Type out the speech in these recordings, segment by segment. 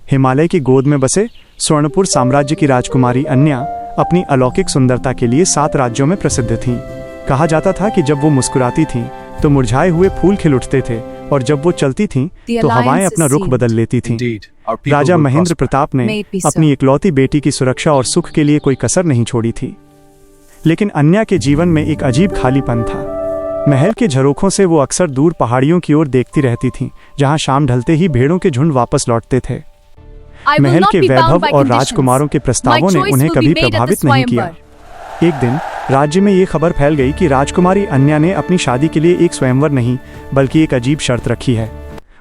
हिमालय की गोद में बसे स्वर्णपुर साम्राज्य की राजकुमारी अन्या अपनी अलौकिक सुंदरता के लिए 7 राज्यों में प्रसिद्ध थीं। कहा जाता था कि जब वो मुस्कुराती थीं तो मुरझाए हुए फूल खिल उठते थे और जब वो चलती थीं तो हवाएं अपना रुख बदल लेती थीं। राजा महेंद्र प्रताप ने अपनी इकलौती बेटी की सुरक्षा और सुख के लिए कोई कसर नहीं छोड़ी थी। लेकिन अन्या के जीवन में एक अजीब खालीपन था। महल के झरोखों से वो अक्सर दूर पहाड़ियों की ओर देखती रहती थीं, जहां शाम ढलते ही भेड़ों के झुंड वापस लौटते थे। महल के वैभव और राजकुमारों के प्रस्तावों ने उन्हें कभी प्रभावित नहीं किया। एक दिन राज्य में ये खबर फैल गई कि राजकुमारी अन्या ने अपनी शादी के लिए एक स्वयंवर नहीं बल्कि एक अजीब शर्त रखी है।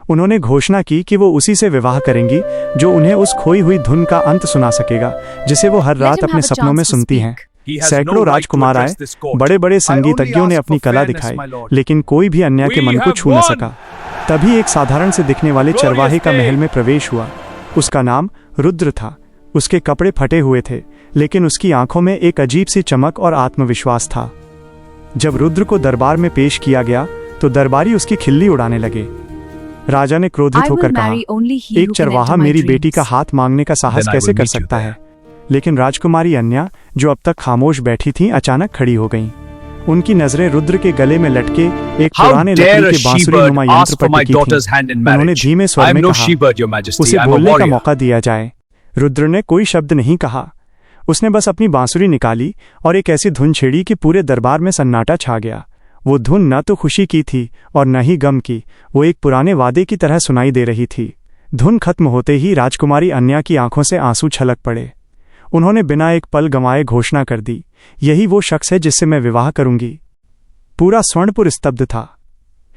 उन्होंने घोषणा की कि वो उसी से विवाह करेंगी जो उन्हें उस खोई हुई धुन का अंत सुना सकेगा जिसे वो हर रात अपने सपनों में सुनती हैं। सैकड़ों राजकुमार आए, बड़े बड़े संगीतज्ञों ने अपनी कला दिखाई, लेकिन कोई भी अन्या के मन को छू न सका। तभी एक साधारण से दिखने वाले चरवाहे का महल में प्रवेश हुआ। उसका नाम रुद्र था। उसके कपड़े फटे हुए थे, लेकिन उसकी आंखों में एक अजीब सी चमक और आत्मविश्वास था। जब रुद्र को दरबार में पेश किया गया तो दरबारी उसकी खिल्ली उड़ाने लगे। राजा ने क्रोधित होकर कहा, एक चरवाहा मेरी बेटी का हाथ मांगने का साहस कैसे कर सकता है? लेकिन राजकुमारी अन्या, जो अब तक खामोश बैठी थीं, अचानक खड़ी हो गईं। उनकी नजरें रुद्र के गले में लटके एक पुराने लकड़ी के बांसुरी नुमा यंत्र पर टिकी थीं। उन्होंने धीमे स्वर में कहा, उसे बोलने का मौका दिया जाए। रुद्र ने कोई शब्द नहीं कहा। उसने बस अपनी बांसुरी निकाली और एक ऐसी धुन छेड़ी कि पूरे दरबार में सन्नाटा छा गया। वो धुन न तो खुशी की थी और न ही गम की, वो एक पुराने वादे की तरह सुनाई दे रही थी। धुन खत्म होते ही राजकुमारी अन्या की आंखों से आंसू छलक पड़े। उन्होंने बिना एक पल गंवाए घोषणा कर दी, यही वो शख्स है जिससे मैं विवाह करूंगी। पूरा स्वर्णपुर स्तब्ध था।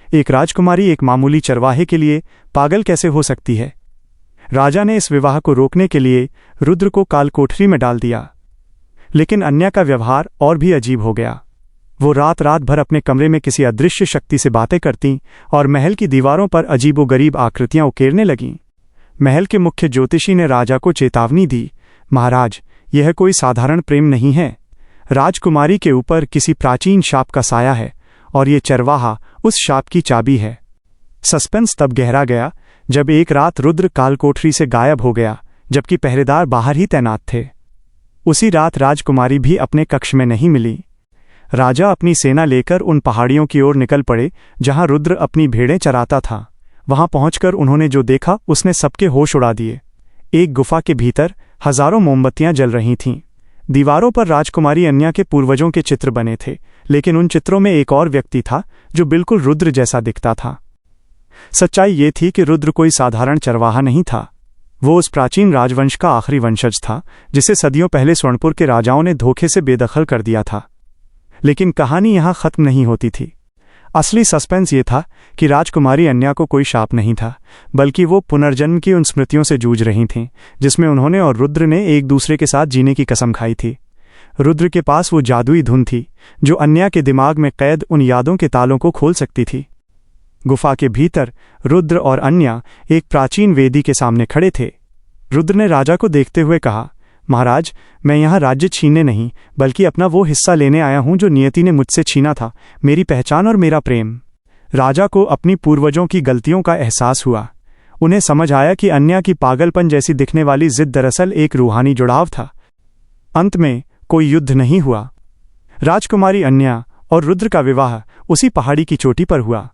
एक राजकुमारी एक मामूली चरवाहे के लिए पागल कैसे हो सकती है? राजा ने इस विवाह को रोकने के लिए रुद्र को कालकोठरी में डाल दिया। लेकिन अन्या का व्यवहार और भी अजीब हो गया। वो रात रात भर अपने कमरे में किसी अदृश्य शक्ति से बातें करती और महल की दीवारों पर अजीबोगरीब आकृतियां उकेरने लगीं। महल के मुख्य ज्योतिषी ने राजा को चेतावनी दी, महाराज, यह कोई साधारण प्रेम नहीं है। राजकुमारी के ऊपर किसी प्राचीन शाप का साया है और ये चरवाहा उस शाप की चाबी है। सस्पेंस तब गहरा गया जब एक रात रुद्र कालकोठरी से गायब हो गया, जबकि पहरेदार बाहर ही तैनात थे। उसी रात राजकुमारी भी अपने कक्ष में नहीं मिली। राजा अपनी सेना लेकर उन पहाड़ियों की ओर निकल पड़े जहां रुद्र अपनी भेड़ें चराता था। वहां पहुंचकर उन्होंने जो देखा उसने सबके होश उड़ा दिए। एक गुफा के भीतर हजारों मोमबत्तियां जल रही थीं। दीवारों पर राजकुमारी अन्या के पूर्वजों के चित्र बने थे, लेकिन उन चित्रों में एक और व्यक्ति था जो बिल्कुल रुद्र जैसा दिखता था। सच्चाई ये थी कि रुद्र कोई साधारण चरवाहा नहीं था। वो उस प्राचीन राजवंश का आखिरी वंशज था जिसे सदियों पहले स्वर्णपुर के राजाओं ने धोखे से बेदखल कर दिया था। लेकिन कहानी यहां खत्म नहीं होती थी। असली सस्पेंस ये था कि राजकुमारी अन्या को कोई शाप नहीं था, बल्कि वो पुनर्जन्म की उन स्मृतियों से जूझ रही थीं जिसमें उन्होंने और रुद्र ने एक दूसरे के साथ जीने की कसम खाई थी। रुद्र के पास वो जादुई धुन थी जो अन्या के दिमाग में कैद उन यादों के तालों को खोल सकती थी। गुफा के भीतर रुद्र और अन्या एक प्राचीन वेदी के सामने खड़े थे। रुद्र ने राजा को देखते हुए कहा, महाराज, मैं यहाँ राज्य छीनने नहीं बल्कि अपना वो हिस्सा लेने आया हूँ जो नियति ने मुझसे छीना था, मेरी पहचान और मेरा प्रेम। राजा को अपनी पूर्वजों की गलतियों का एहसास हुआ। उन्हें समझ आया कि अन्या की पागलपन जैसी दिखने वाली जिद दरअसल एक रूहानी जुड़ाव था। अंत में कोई युद्ध नहीं हुआ। राजकुमारी अन्या और रुद्र का विवाह उसी पहाड़ी की चोटी पर हुआ।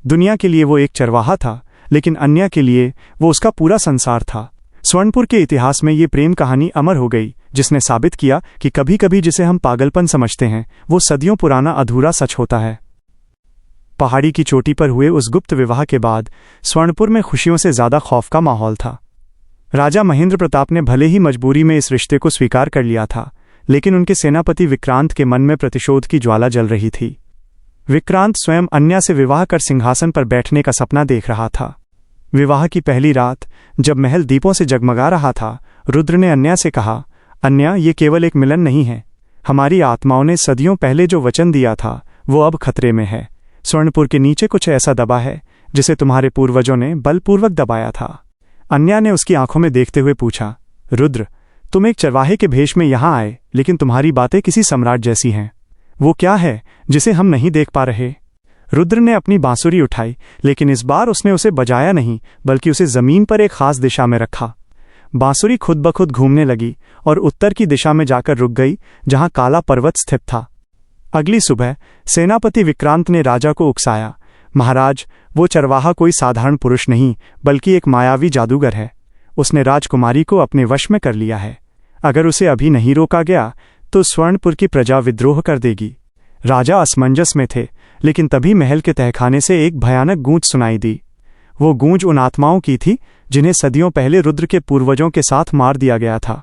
दुनिया के लिए वो एक चरवाहा था, लेकिन अन्या के लिए वो उसका पूरा संसार था। स्वर्णपुर के इतिहास में ये प्रेम कहानी अमर हो गई, जिसने साबित किया कि कभी कभी जिसे हम पागलपन समझते हैं वो सदियों पुराना अधूरा सच होता है। पहाड़ी की चोटी पर हुए उस गुप्त विवाह के बाद स्वर्णपुर में खुशियों से ज्यादा खौफ का माहौल था। राजा महेंद्र प्रताप ने भले ही मजबूरी में इस रिश्ते को स्वीकार कर लिया था, लेकिन उनके सेनापति विक्रांत के मन में प्रतिशोध की ज्वाला जल रही थी। विक्रांत स्वयं अन्या से विवाह कर सिंहासन पर बैठने का सपना देख रहा था। विवाह की पहली रात जब महल दीपों से जगमगा रहा था, रुद्र ने अन्या से कहा, अन्या, ये केवल एक मिलन नहीं है। हमारी आत्माओं ने सदियों पहले जो वचन दिया था वो अब खतरे में है। स्वर्णपुर के नीचे कुछ ऐसा दबा है जिसे तुम्हारे पूर्वजों ने बलपूर्वक दबाया था। अन्या ने उसकी आंखों में देखते हुए पूछा, रुद्र, तुम एक चरवाहे के भेष में यहाँ आए, लेकिन तुम्हारी बातें किसी सम्राट जैसी हैं। वो क्या है जिसे हम नहीं देख पा रहे? रुद्र ने अपनी बांसुरी उठाई, लेकिन इस बार उसने उसे बजाया नहीं बल्कि उसे जमीन पर एक खास दिशा में रखा। बांसुरी खुद ब खुद घूमने लगी और उत्तर की दिशा में जाकर रुक गई, जहां काला पर्वत स्थित था। अगली सुबह सेनापति विक्रांत ने राजा को उकसाया, महाराज, वो चरवाहा कोई साधारण पुरुष नहीं बल्कि एक मायावी जादूगर है। उसने राजकुमारी को अपने वश में कर लिया है। अगर उसे अभी नहीं रोका गया तो स्वर्णपुर की प्रजा विद्रोह कर देगी। राजा असमंजस में थे, लेकिन तभी महल के तहखाने से एक भयानक गूंज सुनाई दी। वो गूंज उन आत्माओं की थी जिन्हें सदियों पहले रुद्र के पूर्वजों के साथ मार दिया गया था।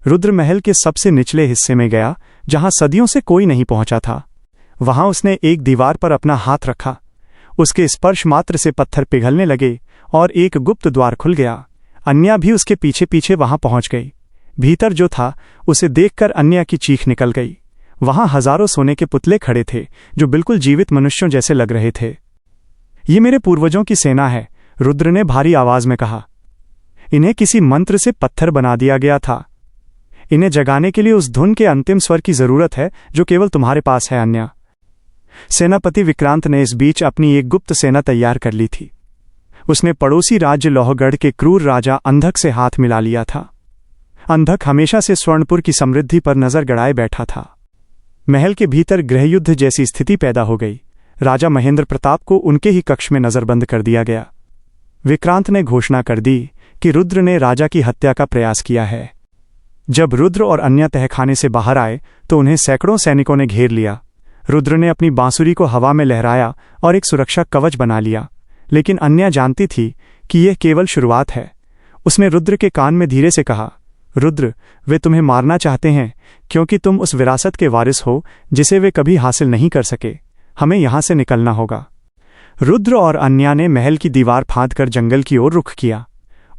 रुद्र महल के सबसे निचले हिस्से में गया, जहां सदियों से कोई नहीं पहुंचा था। वहां उसने एक दीवार पर अपना हाथ रखा। उसके स्पर्श मात्र से पत्थर पिघलने लगे और एक गुप्त द्वार खुल गया। अन्या भी उसके पीछे पीछे वहां पहुंच गई। भीतर जो था उसे देखकर अन्या की चीख निकल गई। वहां हजारों सोने के पुतले खड़े थे जो बिल्कुल जीवित मनुष्यों जैसे लग रहे थे। ये मेरे पूर्वजों की सेना है, रुद्र ने भारी आवाज में कहा। इन्हें किसी मंत्र से पत्थर बना दिया गया था। इन्हें जगाने के लिए उस धुन के अंतिम स्वर की जरूरत है जो केवल तुम्हारे पास है, अन्या। सेनापति विक्रांत ने इस बीच अपनी एक गुप्त सेना तैयार कर ली थी। उसने पड़ोसी राज्य लोहगढ़ के क्रूर राजा अंधक से हाथ मिला लिया था। अंधक हमेशा से स्वर्णपुर की समृद्धि पर नजर गड़ाए बैठा था। महल के भीतर गृहयुद्ध जैसी स्थिति पैदा हो गई। राजा महेंद्र प्रताप को उनके ही कक्ष में नजरबंद कर दिया गया। विक्रांत ने घोषणा कर दी कि रुद्र ने राजा की हत्या का प्रयास किया है। जब रुद्र और अन्या तहखाने से बाहर आए तो उन्हें सैकड़ों सैनिकों ने घेर लिया। रुद्र ने अपनी बांसुरी को हवा में लहराया और एक सुरक्षा कवच बना लिया, लेकिन अन्या जानती थी कि यह केवल शुरुआत है। उसने रुद्र के कान में धीरे से कहा, रुद्र, वे तुम्हें मारना चाहते हैं क्योंकि तुम उस विरासत के वारिस हो जिसे वे कभी हासिल नहीं कर सके। हमें यहां से निकलना होगा। रुद्र और अन्या ने महल की दीवार फांदकर जंगल की ओर रुख किया।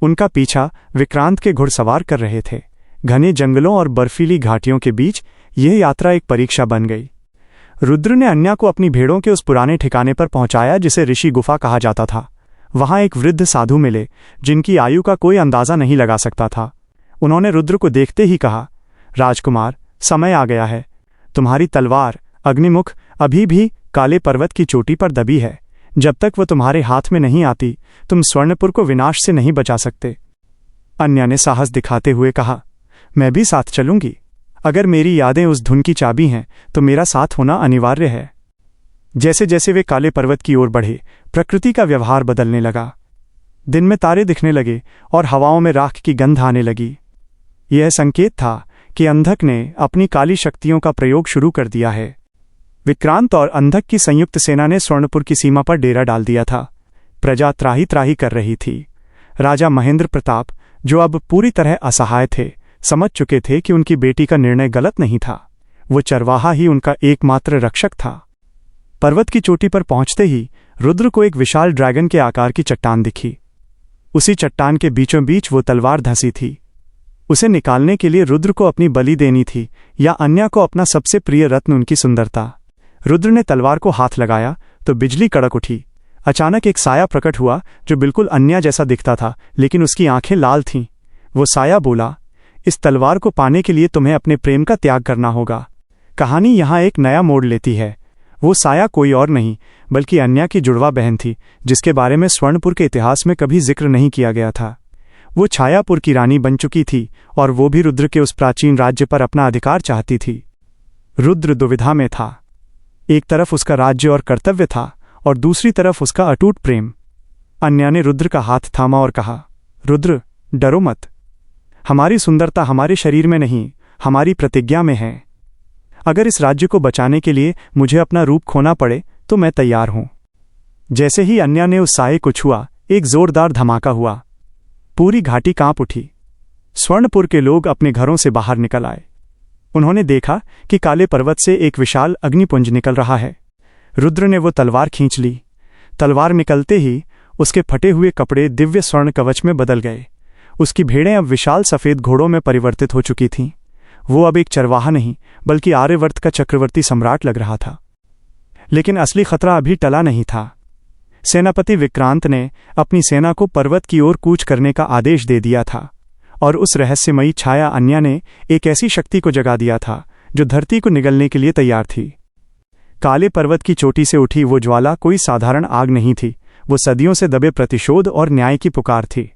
उनका पीछा विक्रांत के घुड़सवार कर रहे थे। घने जंगलों और बर्फीली घाटियों के बीच यह यात्रा एक परीक्षा बन गई। रुद्र ने अन्या को अपनी भेड़ों के उस पुराने ठिकाने पर पहुंचाया जिसे ऋषि गुफा कहा जाता था। वहां एक वृद्ध साधु मिले जिनकी आयु का कोई अंदाजा नहीं लगा सकता था। उन्होंने रुद्र को देखते ही कहा, राजकुमार, समय आ गया है। तुम्हारी तलवार अग्निमुख अभी भी काले पर्वत की चोटी पर दबी है। जब तक वो तुम्हारे हाथ में नहीं आती तुम स्वर्णपुर को विनाश से नहीं बचा सकते। अन्या ने साहस दिखाते हुए कहा, मैं भी साथ चलूंगी। अगर मेरी यादें उस धुन की चाबी हैं तो मेरा साथ होना अनिवार्य है। जैसे जैसे वे काले पर्वत की ओर बढ़े, प्रकृति का व्यवहार बदलने लगा। दिन में तारे दिखने लगे और हवाओं में राख की गंध आने लगी। यह संकेत था कि अंधक ने अपनी काली शक्तियों का प्रयोग शुरू कर दिया है। विक्रांत और अंधक की संयुक्त सेना ने स्वर्णपुर की सीमा पर डेरा डाल दिया था। प्रजा त्राही त्राही कर रही थी। राजा महेंद्र प्रताप, जो अब पूरी तरह असहाय थे, समझ चुके थे कि उनकी बेटी का निर्णय गलत नहीं था। वो चरवाहा ही उनका एकमात्र रक्षक था। पर्वत की चोटी पर पहुंचते ही रुद्र को एक विशाल ड्रैगन के आकार की चट्टान दिखी। उसी चट्टान के बीचों बीच वो तलवार धंसी थी। उसे निकालने के लिए रुद्र को अपनी बलि देनी थी या अन्या को अपना सबसे प्रिय रत्न, उनकी सुंदरता। रुद्र ने तलवार को हाथ लगाया तो बिजली कड़क उठी। अचानक एक साया प्रकट हुआ जो बिल्कुल अन्या जैसा दिखता था, लेकिन उसकी आंखें लाल थीं। वो साया बोला, इस तलवार को पाने के लिए तुम्हें अपने प्रेम का त्याग करना होगा। कहानी यहाँ एक नया मोड़ लेती है। वो साया कोई और नहीं बल्कि अन्या की जुड़वा बहन थी, जिसके बारे में स्वर्णपुर के इतिहास में कभी जिक्र नहीं किया गया था। वो छायापुर की रानी बन चुकी थी और वो भी रुद्र के उस प्राचीन राज्य पर अपना अधिकार चाहती थी। रुद्र दुविधा में था। एक तरफ उसका राज्य और कर्तव्य था और दूसरी तरफ उसका अटूट प्रेम। अन्या ने रुद्र का हाथ थामा और कहा, रुद्र, डरो मत। हमारी सुंदरता हमारे शरीर में नहीं, हमारी प्रतिज्ञा में है। अगर इस राज्य को बचाने के लिए मुझे अपना रूप खोना पड़े तो मैं तैयार हूं। जैसे ही अन्या ने उस साये को छुआ, एक जोरदार धमाका हुआ। पूरी घाटी कांप उठी। स्वर्णपुर के लोग अपने घरों से बाहर निकल आए। उन्होंने देखा कि काले पर्वत से एक विशाल अग्निपुंज निकल रहा है। रुद्र ने वो तलवार खींच ली। तलवार निकलते ही उसके फटे हुए कपड़े दिव्य स्वर्ण कवच में बदल गए। उसकी भेड़ें अब विशाल सफेद घोड़ों में परिवर्तित हो चुकी थीं। वो अब एक चरवाहा नहीं बल्कि आर्यवर्त का चक्रवर्ती सम्राट लग रहा था। लेकिन असली खतरा अभी टला नहीं था। सेनापति विक्रांत ने अपनी सेना को पर्वत की ओर कूच करने का आदेश दे दिया था और उस रहस्यमयी छाया अन्या ने एक ऐसी शक्ति को जगा दिया था जो धरती को निगलने के लिए तैयार थी। काले पर्वत की चोटी से उठी वो ज्वाला कोई साधारण आग नहीं थी। वो सदियों से दबे प्रतिशोध और न्याय की पुकार थी।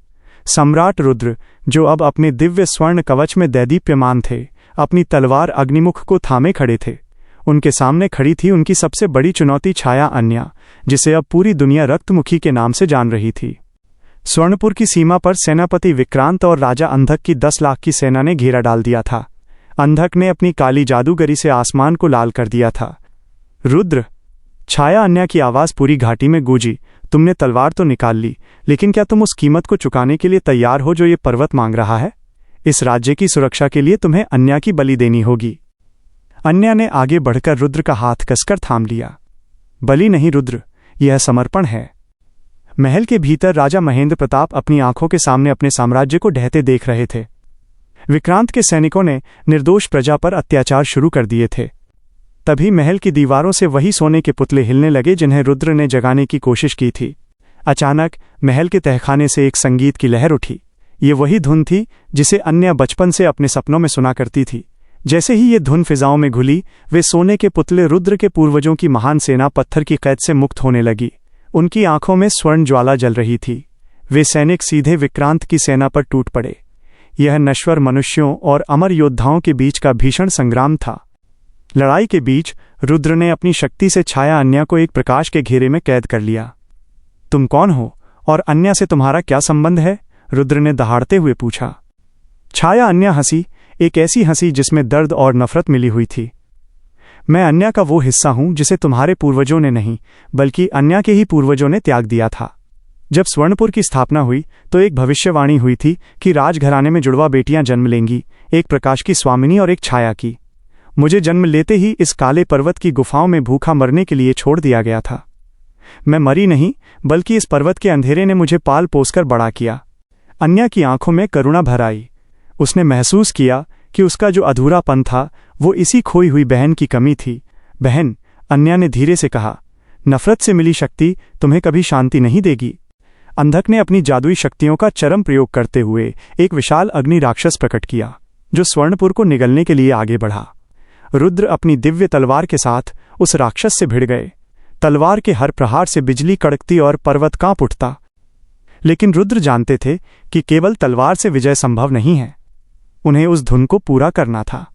सम्राट रुद्र, जो अब अपने दिव्य स्वर्ण कवच में दैदीप्यमान थे, अपनी तलवार अग्निमुख को थामे खड़े थे। उनके सामने खड़ी थी उनकी सबसे बड़ी चुनौती छाया अन्या, जिसे अब पूरी दुनिया रक्तमुखी के नाम से जान रही थी। स्वर्णपुर की सीमा पर सेनापति विक्रांत और राजा अंधक की 10 लाख की सेना ने घेरा डाल दिया था। अंधक ने अपनी काली जादूगरी से आसमान को लाल कर दिया था। रुद्र, छाया अन्या की आवाज पूरी घाटी में गूंजी, तुमने तलवार तो निकाल ली, लेकिन क्या तुम उस कीमत को चुकाने के लिए तैयार हो जो ये पर्वत मांग रहा है? इस राज्य की सुरक्षा के लिए तुम्हें अन्या की बलि देनी होगी। अन्या ने आगे बढ़कर रुद्र का हाथ कसकर थाम लिया। बलि नहीं रुद्र, यह समर्पण है। महल के भीतर राजा महेंद्र प्रताप अपनी आंखों के सामने अपने साम्राज्य को ढहते देख रहे थे। विक्रांत के सैनिकों ने निर्दोष प्रजा पर अत्याचार शुरू कर दिए थे। तभी महल की दीवारों से वही सोने के पुतले हिलने लगे जिन्हें रुद्र ने जगाने की कोशिश की थी। अचानक महल के तहखाने से एक संगीत की लहर उठी। ये वही धुन थी जिसे अन्या बचपन से अपने सपनों में सुना करती थी। जैसे ही ये धुन फिजाओं में घुली, वे सोने के पुतले रुद्र के पूर्वजों की महान सेना पत्थर की कैद से मुक्त होने लगी। उनकी आंखों में स्वर्ण ज्वाला जल रही थी। वे सैनिक सीधे विक्रांत की सेना पर टूट पड़े। यह नश्वर मनुष्यों और अमर योद्धाओं के बीच का भीषण संग्राम था। लड़ाई के बीच रुद्र ने अपनी शक्ति से छाया अन्या को एक प्रकाश के घेरे में कैद कर लिया। तुम कौन हो और अन्या से तुम्हारा क्या संबंध है? रुद्र ने दहाड़ते हुए पूछा। छाया अन्या हंसी, एक ऐसी हंसी जिसमें दर्द और नफरत मिली हुई थी। मैं अन्या का वो हिस्सा हूं जिसे तुम्हारे पूर्वजों ने नहीं, बल्कि अन्या के ही पूर्वजों ने त्याग दिया था। जब स्वर्णपुर की स्थापना हुई तो एक भविष्यवाणी हुई थी कि राजघराने में जुड़वा बेटियां जन्म लेंगी, एक प्रकाश की स्वामिनी और एक छाया की। मुझे जन्म लेते ही इस काले पर्वत की गुफाओं में भूखा मरने के लिए छोड़ दिया गया था। मैं मरी नहीं, बल्कि इस पर्वत के अंधेरे ने मुझे पाल पोसकर बड़ा किया। अन्या की आंखों में करुणा भर आई। उसने महसूस किया कि उसका जो अधूरापन था वो इसी खोई हुई बहन की कमी थी। बहन, अन्या ने धीरे से कहा, नफरत से मिली शक्ति तुम्हें कभी शांति नहीं देगी। अंधक ने अपनी जादुई शक्तियों का चरम प्रयोग करते हुए एक विशाल अग्नि राक्षस प्रकट किया, जो स्वर्णपुर को निगलने के लिए आगे बढ़ा। रुद्र अपनी दिव्य तलवार के साथ उस राक्षस से भिड़ गए। तलवार के हर प्रहार से बिजली कड़कती और पर्वत कांप उठता। लेकिन रुद्र जानते थे कि केवल तलवार से विजय संभव नहीं है। उन्हें उस धुन को पूरा करना था।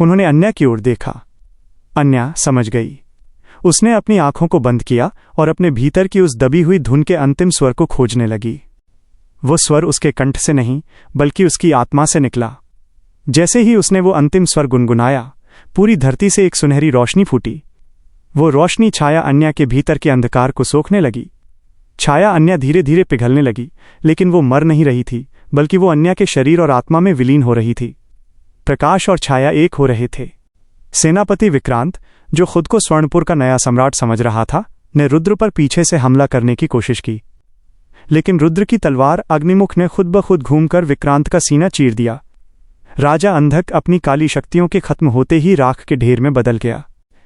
उन्होंने अन्या की ओर देखा। अन्या समझ गई। उसने अपनी आंखों को बंद किया और अपने भीतर की उस दबी हुई धुन के अंतिम स्वर को खोजने लगी। वो स्वर उसके कंठ से नहीं, बल्कि उसकी आत्मा से निकला। जैसे ही उसने वो अंतिम स्वर गुनगुनाया, पूरी धरती से एक सुनहरी रोशनी फूटी। वो रोशनी छाया अन्या के भीतर के अंधकार को सोखने लगी। छाया अन्या धीरे धीरे पिघलने लगी, लेकिन वो मर नहीं रही थी, बल्कि वो अन्या के शरीर और आत्मा में विलीन हो रही थी। प्रकाश और छाया एक हो रहे थे। सेनापति विक्रांत, जो खुद को स्वर्णपुर का नया सम्राट समझ रहा था, ने रुद्र पर पीछे से हमला करने की कोशिश की। लेकिन रुद्र की तलवार अग्निमुख ने खुद ब खुद घूमकर विक्रांत का सीना चीर दिया। राजा अंधक अपनी काली शक्तियों के खत्म होते ही राख के ढेर में बदल गया।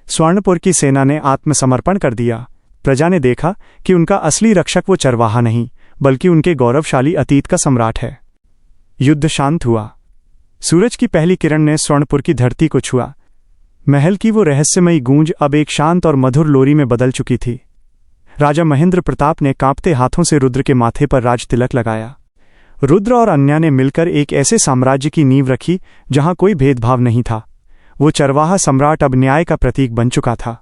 स्वर्णपुर की सेना ने आत्मसमर्पण कर दिया। प्रजा ने देखा कि उनका असली रक्षक वो चरवाहा नहीं, बल्कि उनके गौरवशाली अतीत का सम्राट है। युद्ध शांत हुआ। सूरज की पहली किरण ने स्वर्णपुर की धरती को छुआ। महल की वो रहस्यमयी गूंज अब एक शांत और मधुर लोरी में बदल चुकी थी। राजा महेंद्र प्रताप ने कांपते हाथों से रुद्र के माथे पर राज तिलक लगाया। रुद्र और अन्या ने मिलकर एक ऐसे साम्राज्य की नींव रखी जहां कोई भेदभाव नहीं था। वो चरवाहा सम्राट अब न्याय का प्रतीक बन चुका था।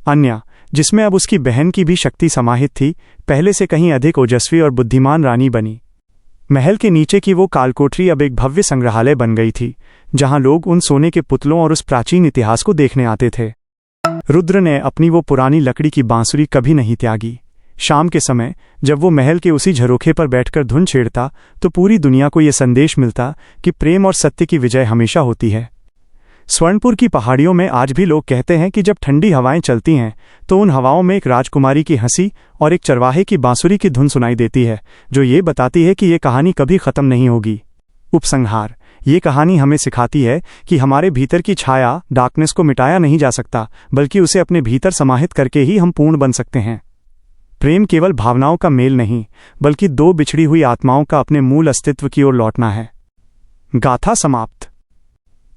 अन्या, जिसमें अब उसकी बहन की भी शक्ति समाहित थी, पहले से कहीं अधिक ओजस्वी और बुद्धिमान रानी बनी। महल के नीचे की वो कालकोठरी अब एक भव्य संग्रहालय बन गई थी, जहां लोग उन सोने के पुतलों और उस प्राचीन इतिहास को देखने आते थे। रुद्र ने अपनी वो पुरानी लकड़ी की बांसुरी कभी नहीं त्यागी। शाम के समय जब वो महल के उसी झरोखे पर बैठकर धुन छेड़ता, तो पूरी दुनिया को ये संदेश मिलता कि प्रेम और सत्य की विजय हमेशा होती है। स्वर्णपुर की पहाड़ियों में आज भी लोग कहते हैं कि जब ठंडी हवाएं चलती हैं तो उन हवाओं में एक राजकुमारी की हंसी और एक चरवाहे की बांसुरी की धुन सुनाई देती है, जो ये बताती है कि ये कहानी कभी खत्म नहीं होगी। उपसंहार: ये कहानी हमें सिखाती है कि हमारे भीतर की छाया, डार्कनेस को मिटाया नहीं जा सकता, बल्कि उसे अपने भीतर समाहित करके ही हम पूर्ण बन सकते हैं। प्रेम केवल भावनाओं का मेल नहीं, बल्कि दो बिछड़ी हुई आत्माओं का अपने मूल अस्तित्व की ओर लौटना है। गाथा समाप्त।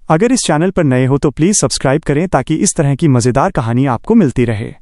अगर इस चैनल पर नए हो तो प्लीज़ सब्सक्राइब करें ताकि इस तरह की मज़ेदार कहानी आपको मिलती रहे।